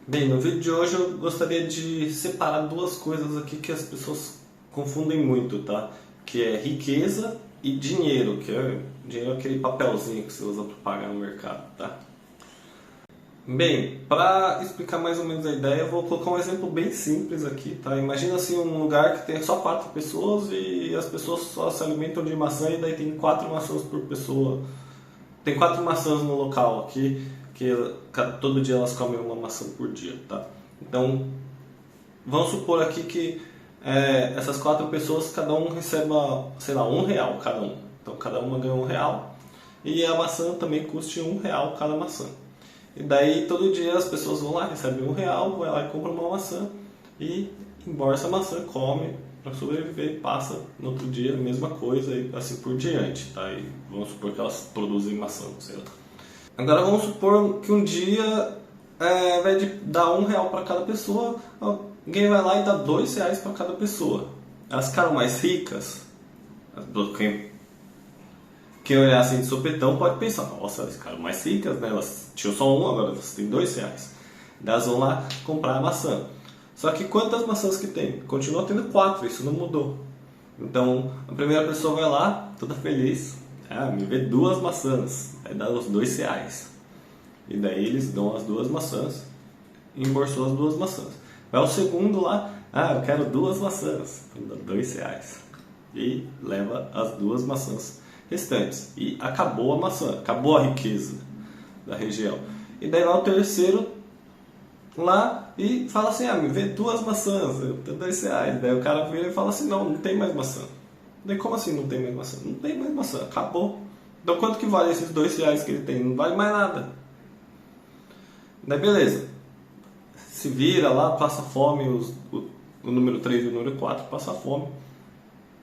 Bem, no vídeo de hoje eu gostaria de separar duas coisas aqui que as pessoas confundem muito, tá? Que é riqueza e dinheiro, que é dinheiro é aquele papelzinho que você usa para pagar no mercado, tá? Bem, para explicar mais ou menos a ideia, eu vou colocar um exemplo bem simples aqui, tá? Imagina assim um lugar que tem só quatro pessoas e as pessoas só se alimentam de maçã e daí tem quatro maçãs por pessoa. Tem quatro maçãs no local aqui, que todo dia elas comem uma maçã por dia, tá? Então, vamos supor aqui que essas quatro pessoas, cada um receba, sei lá, R$ 1 cada um. Então, cada uma ganha R$ 1 e a maçã também custe R$ 1 cada maçã. E daí, todo dia as pessoas vão lá, recebem R$ 1, vai lá e compra uma maçã e embolsa a maçã, come para sobreviver, passa no outro dia a mesma coisa e assim por diante, tá? E vamos supor que elas produzem maçã, sei lá. Agora vamos supor que um dia, ao invés de dar R$ 1 para cada pessoa, alguém vai lá e dá R$ 2 para cada pessoa. Elas ficaram mais ricas. Quem olhar assim de sopetão pode pensar, nossa, elas ficaram mais ricas, né? Elas tinham só um, agora elas têm R$ 2. Elas vão lá comprar a maçã. Só que quantas maçãs que tem? Continua tendo quatro, isso não mudou. Então a primeira pessoa vai lá, toda feliz, me vê duas maçãs, vai dar os R$ 2. E daí eles dão as duas maçãs e embolsou as duas maçãs. Vai o segundo lá, eu quero duas maçãs, dá R$ 2. E leva as duas maçãs restantes. E acabou a maçã, acabou a riqueza da região. E daí lá o terceiro lá e fala assim, me vê duas maçãs, eu tenho R$ 2. Daí o cara vira e fala assim, não tem mais maçã. Daí como assim não tem mais maçã? Não tem mais maçã, acabou. Então quanto que vale esses R$ 2 que ele tem? Não vale mais nada. Daí beleza. Se vira lá, passa fome, o número 3 e o número 4 passa fome.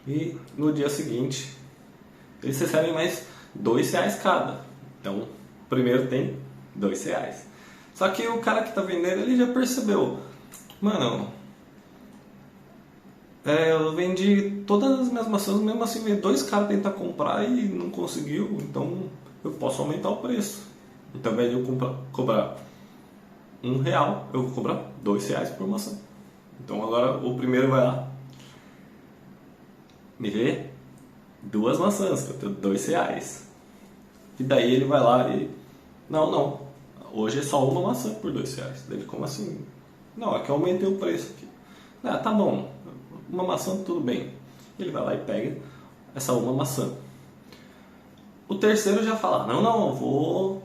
E no dia seguinte eles recebem mais R$ 2 cada. Então o primeiro tem R$ 2. Só que o cara que está vendendo, ele já percebeu. Mano, eu vendi todas as minhas maçãs, mesmo assim veio dois caras tentar comprar e não conseguiu, então eu posso aumentar o preço. Então, ao invés de eu cobrar R$ 1, eu vou cobrar R$ 2 por maçã. Então agora o primeiro vai lá, me vê duas maçãs, que eu tenho R$ 2. E daí ele vai lá e... Não, hoje é só uma maçã por R$ 2. Daí ele, como assim? Não, é que eu aumentei o preço aqui. Tá bom, uma maçã tudo bem. Ele vai lá e pega essa uma maçã. O terceiro já fala, não, eu vou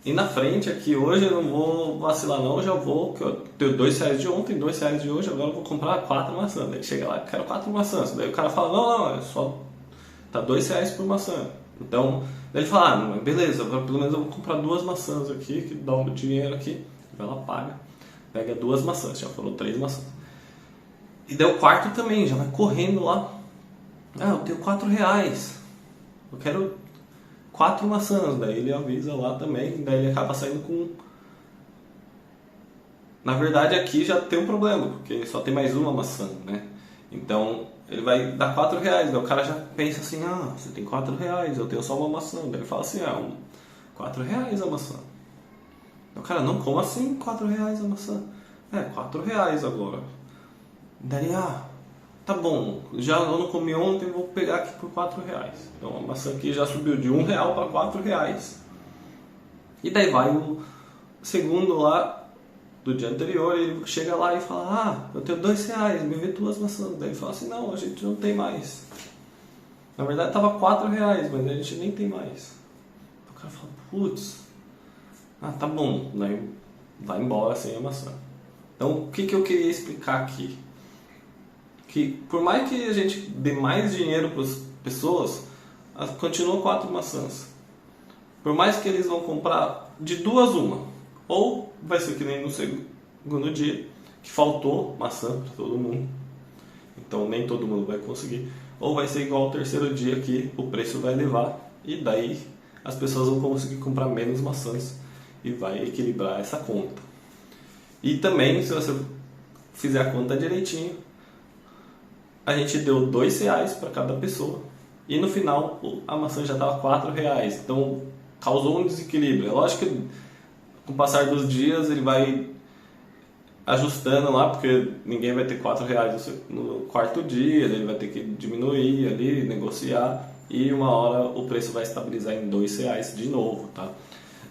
ir na frente aqui hoje, eu não vou vacilar não, eu já vou, que eu tenho R$ 2 de ontem, R$ 2 de hoje, agora eu vou comprar quatro maçãs. Daí ele chega lá, quero quatro maçãs. Daí o cara fala, não, é só, tá R$ 2 por maçã. Então, daí ele fala, beleza, agora pelo menos eu vou comprar duas maçãs aqui, que dá um dinheiro aqui. Vai lá, paga, pega duas maçãs, já foram 3 maçãs. E daí o quarto também, já vai correndo lá. Eu tenho R$ 4. Eu quero 4 maçãs. Daí ele avisa lá também. Daí ele acaba saindo com... Na verdade aqui já tem um problema, porque só tem mais uma maçã, né? Então ele vai dar R$ 4. Daí o cara já pensa assim, você tem R$ 4, eu tenho só uma maçã. Daí ele fala assim, R$ 4 a maçã. O cara, não, como assim R$ 4 a maçã? R$ 4 agora. Daí, tá bom, já eu não comi ontem, vou pegar aqui por R$ 4. Então a maçã aqui já subiu de R$ 1 para R$ 4. E daí vai o segundo lá do dia anterior, ele chega lá e fala, eu tenho R$ 2, me vê duas maçãs. Daí ele fala assim, não, a gente não tem mais. Na verdade tava R$ 4, mas a gente nem tem mais. O cara fala, putz, tá bom, daí vai embora sem a maçã. Então o que eu queria explicar aqui? Que por mais que a gente dê mais dinheiro para as pessoas, continuam 4 maçãs. Por mais que eles vão comprar de duas uma, ou vai ser que nem no segundo dia, que faltou maçã para todo mundo, então nem todo mundo vai conseguir, ou vai ser igual ao terceiro dia que o preço vai elevar e daí as pessoas vão conseguir comprar menos maçãs e vai equilibrar essa conta. E também, se você fizer a conta direitinho, a gente deu R$ 2 para cada pessoa e no final a maçã já estava R$ 4, então causou um desequilíbrio. É lógico que com o passar dos dias ele vai ajustando lá, porque ninguém vai ter R$ 4 no quarto dia, ele vai ter que diminuir ali, negociar, e uma hora o preço vai estabilizar em R$ 2 de novo, tá?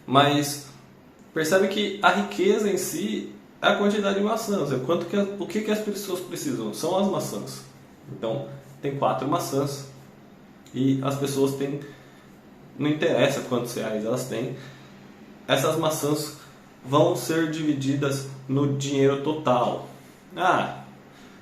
Mas percebe que a riqueza em si é a quantidade de maçãs, é o que as pessoas precisam, são as maçãs. Então, tem 4 maçãs e as pessoas têm, não interessa quantos reais elas têm, essas maçãs vão ser divididas no dinheiro total. Na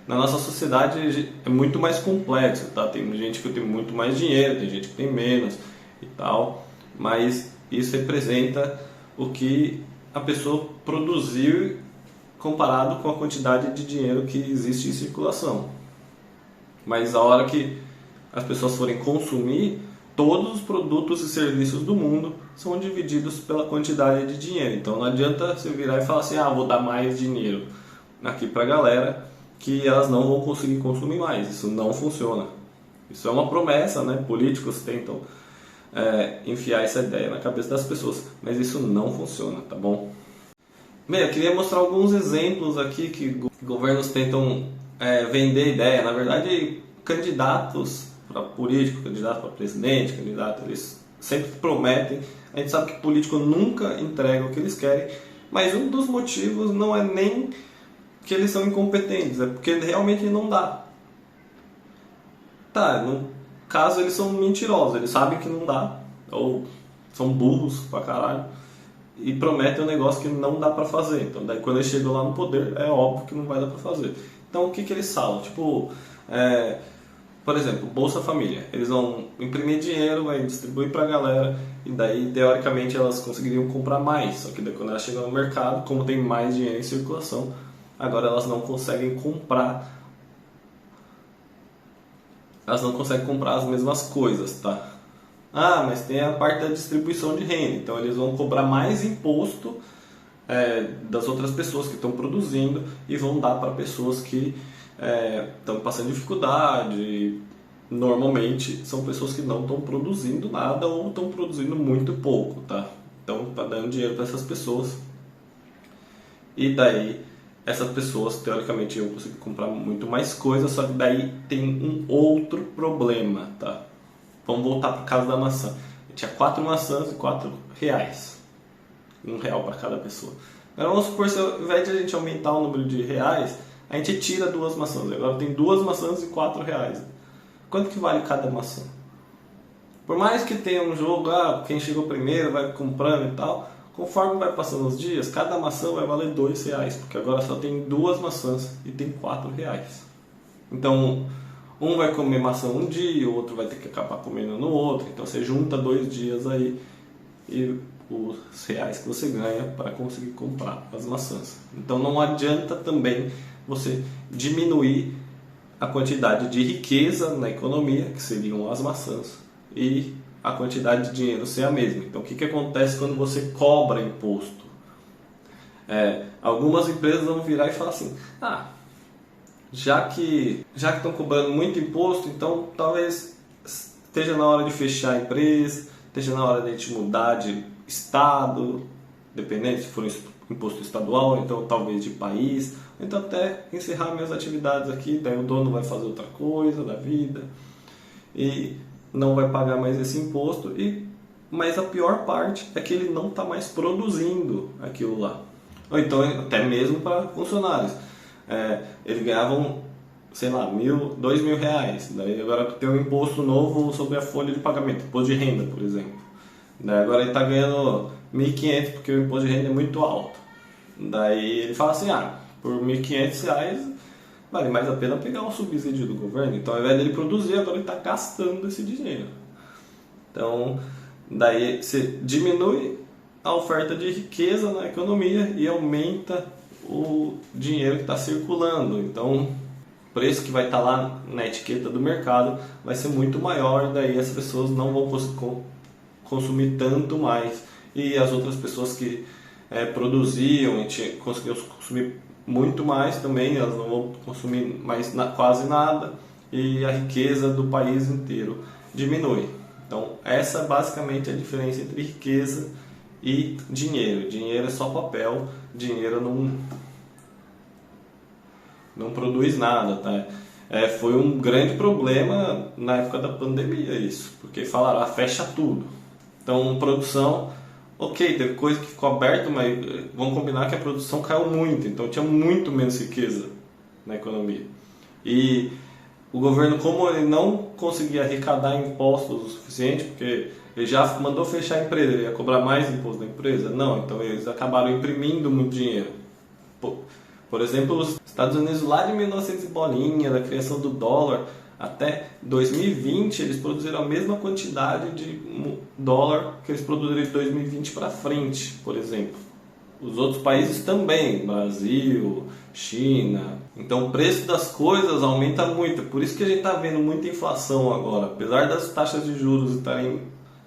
nossa sociedade é muito mais complexo, tá? Tem gente que tem muito mais dinheiro, tem gente que tem menos e tal, mas isso representa o que a pessoa produziu comparado com a quantidade de dinheiro que existe em circulação. Mas a hora que as pessoas forem consumir, todos os produtos e serviços do mundo são divididos pela quantidade de dinheiro. Então não adianta você virar e falar assim, vou dar mais dinheiro aqui para a galera, que elas não vão conseguir consumir mais. Isso não funciona. Isso é uma promessa, né? Políticos tentam enfiar essa ideia na cabeça das pessoas, mas isso não funciona, tá bom? Bem, eu queria mostrar alguns exemplos aqui que governos tentam vender ideia. Na verdade, candidatos para político, candidato para presidente, eles sempre prometem. A gente sabe que político nunca entrega o que eles querem, mas um dos motivos não é nem que eles são incompetentes, é porque realmente não dá. Tá, no caso eles são mentirosos, eles sabem que não dá, ou são burros pra caralho, e prometem um negócio que não dá pra fazer. Então daí quando eles chegam lá no poder, é óbvio que não vai dar pra fazer. Então o que eles falam? Tipo, por exemplo, Bolsa Família. Eles vão imprimir dinheiro, vai distribuir pra galera, e daí teoricamente elas conseguiriam comprar mais. Só que daí quando elas chegam no mercado, como tem mais dinheiro em circulação, agora elas não conseguem comprar. Elas não conseguem comprar as mesmas coisas, tá? Mas tem a parte da distribuição de renda. Então eles vão cobrar mais imposto das outras pessoas que estão produzindo e vão dar para pessoas que estão passando dificuldade. Normalmente são pessoas que não estão produzindo nada ou estão produzindo muito pouco, tá? Então está dando dinheiro para essas pessoas. E daí essas pessoas teoricamente iam conseguir comprar muito mais coisas, só que daí tem um outro problema, tá? Vamos voltar para o caso da maçã. Tinha 4 maçãs e R$ 4. R$ 1 para cada pessoa. Agora vamos supor que ao invés de a gente aumentar o número de reais, a gente tira 2 maçãs. Agora tem 2 maçãs e R$ 4. Quanto que vale cada maçã? Por mais que tenha um jogo, quem chegou primeiro vai comprando e tal, conforme vai passando os dias, cada maçã vai valer R$ 2, porque agora só tem 2 maçãs e tem R$ 4. Então, um vai comer maçã um dia, o outro vai ter que acabar comendo no outro. Então você junta 2 dias aí e os reais que você ganha para conseguir comprar as maçãs. Então não adianta também você diminuir a quantidade de riqueza na economia, que seriam as maçãs, e a quantidade de dinheiro ser a mesma. Então o que acontece quando você cobra imposto? Algumas empresas vão virar e falar assim, já que estão cobrando muito imposto, então talvez esteja na hora de fechar a empresa, esteja na hora de a gente mudar de estado, dependendo se for um imposto estadual, então talvez de país, então até encerrar minhas atividades aqui, daí o dono vai fazer outra coisa da vida e não vai pagar mais esse imposto, mas a pior parte é que ele não está mais produzindo aquilo lá. Ou então até mesmo para funcionários. Eles ganhavam, sei lá, R$ 2.000, daí agora tem um imposto novo sobre a folha de pagamento, imposto de renda, por exemplo. Daí agora ele está ganhando 1.500 porque o imposto de renda é muito alto. Daí ele fala assim, por R$ 1.500 vale mais a pena pegar um subsídio do governo. Então ao invés dele produzir, agora ele está gastando esse dinheiro. Então daí você diminui a oferta de riqueza na economia e aumenta o dinheiro que está circulando. Então o preço que vai estar lá na etiqueta do mercado vai ser muito maior, daí as pessoas não vão consumir tanto mais, e as outras pessoas que produziam e conseguiam consumir muito mais também, elas não vão consumir mais quase nada, e a riqueza do país inteiro diminui. Então essa basicamente é a diferença entre riqueza e dinheiro. Dinheiro é só papel, dinheiro não produz nada, tá? Foi um grande problema na época da pandemia isso, porque falaram, fecha tudo. Então, produção, ok, teve coisa que ficou aberta, mas vamos combinar que a produção caiu muito, então tinha muito menos riqueza na economia. E o governo, como ele não conseguia arrecadar impostos o suficiente, porque ele já mandou fechar a empresa, ele ia cobrar mais imposto da empresa? Não, então eles acabaram imprimindo muito dinheiro. Por exemplo, os Estados Unidos lá de 1900 e bolinha, da criação do dólar, até 2020 eles produziram a mesma quantidade de dólar que eles produziram de 2020 para frente, por exemplo. Os outros países também, Brasil, China. Então o preço das coisas aumenta muito. Por isso que a gente está vendo muita inflação agora. Apesar das taxas de juros estarem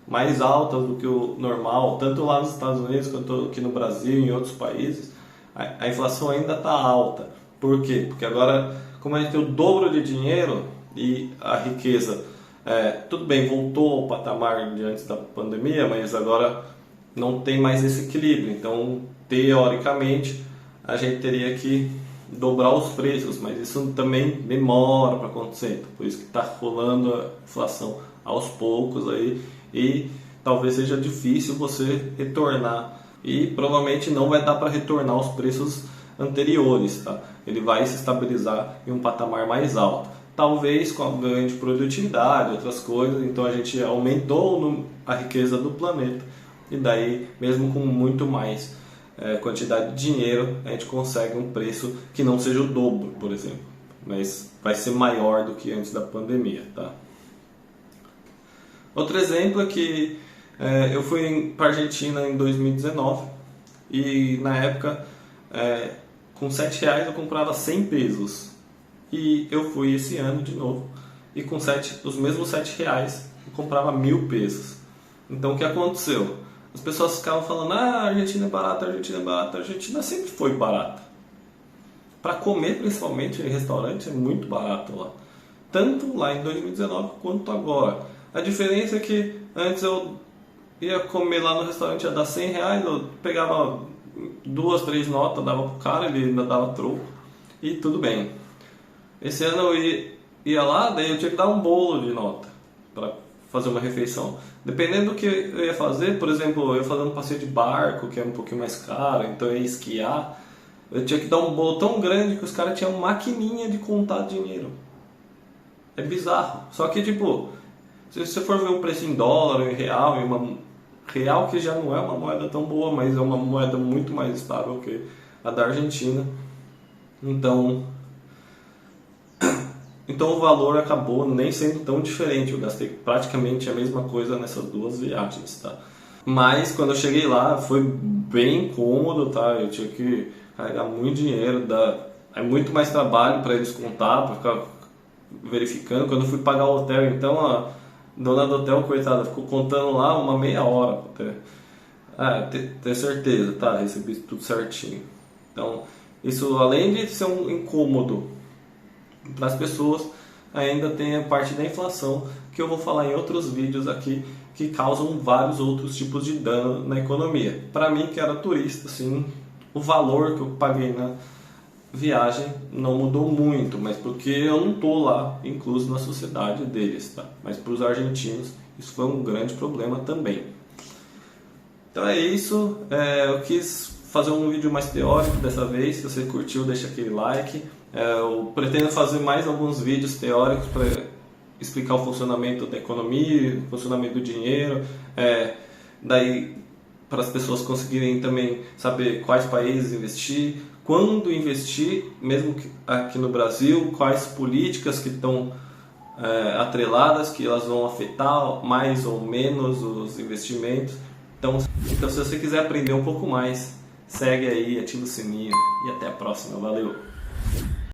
mais altas do que o normal, tanto lá nos Estados Unidos quanto aqui no Brasil e em outros países, a inflação ainda está alta. Por quê? Porque agora, como a gente tem o dobro de dinheiro e a riqueza, tudo bem, voltou ao patamar de antes da pandemia, mas agora não tem mais esse equilíbrio. Então, teoricamente, a gente teria que dobrar os preços, mas isso também demora para acontecer. Por isso que está rolando a inflação aos poucos aí, e talvez seja difícil você retornar. E provavelmente não vai dar para retornar aos preços anteriores, tá? Ele vai se estabilizar em um patamar mais alto. Talvez com a ganho de produtividade, outras coisas, então a gente aumentou a riqueza do planeta, e daí, mesmo com muito mais quantidade de dinheiro, a gente consegue um preço que não seja o dobro, por exemplo, mas vai ser maior do que antes da pandemia, tá? Outro exemplo é que eu fui para a Argentina em 2019 e na época com R$7 eu comprava 100 pesos, e eu fui esse ano de novo e com os mesmos R$7 eu comprava 1.000 pesos. Então o que aconteceu? As pessoas ficavam falando, a Argentina é barata, a Argentina é barata. A Argentina sempre foi barata. Para comer, principalmente em restaurante, é muito barato lá. Tanto lá em 2019 quanto agora. A diferença é que antes eu ia comer lá no restaurante, ia dar R$100, eu pegava 2, 3 notas, dava pro cara, ele ainda dava troco, e tudo bem. Esse ano eu ia lá, daí eu tinha que dar um bolo de nota para fazer uma refeição. Dependendo do que eu ia fazer, por exemplo, eu ia fazer um passeio de barco, que é um pouquinho mais caro, então eu ia esquiar, eu tinha que dar um bolo tão grande que os caras tinham uma maquininha de contar dinheiro. É bizarro. Só que, tipo, se você for ver o preço em dólar, em real, real que já não é uma moeda tão boa, mas é uma moeda muito mais estável que a da Argentina. Então o valor acabou nem sendo tão diferente, eu gastei praticamente a mesma coisa nessas duas viagens, tá? Mas quando eu cheguei lá foi bem cômodo, tá? Eu tinha que carregar muito dinheiro, é muito mais trabalho para eles contar, para ficar verificando. Quando eu fui pagar o hotel, então a dona do hotel, coitada, ficou contando lá uma meia hora ter certeza, tá? Recebi tudo certinho. Então isso, além de ser um incômodo para as pessoas, ainda tem a parte da inflação, que eu vou falar em outros vídeos aqui, que causam vários outros tipos de dano na economia. Para mim, que era turista, assim, o valor que eu paguei na viagem não mudou muito, mas porque eu não estou lá incluso na sociedade deles, tá? Mas para os argentinos isso foi um grande problema também. Então é isso, eu quis fazer um vídeo mais teórico dessa vez. Se você curtiu, deixa aquele like. Eu pretendo fazer mais alguns vídeos teóricos para explicar o funcionamento da economia, o funcionamento do dinheiro, daí para as pessoas conseguirem também saber quais países investir, quando investir, mesmo aqui no Brasil, quais políticas que estão atreladas, que elas vão afetar mais ou menos os investimentos. Então se você quiser aprender um pouco mais, segue aí, ativa o sininho e até a próxima. Valeu!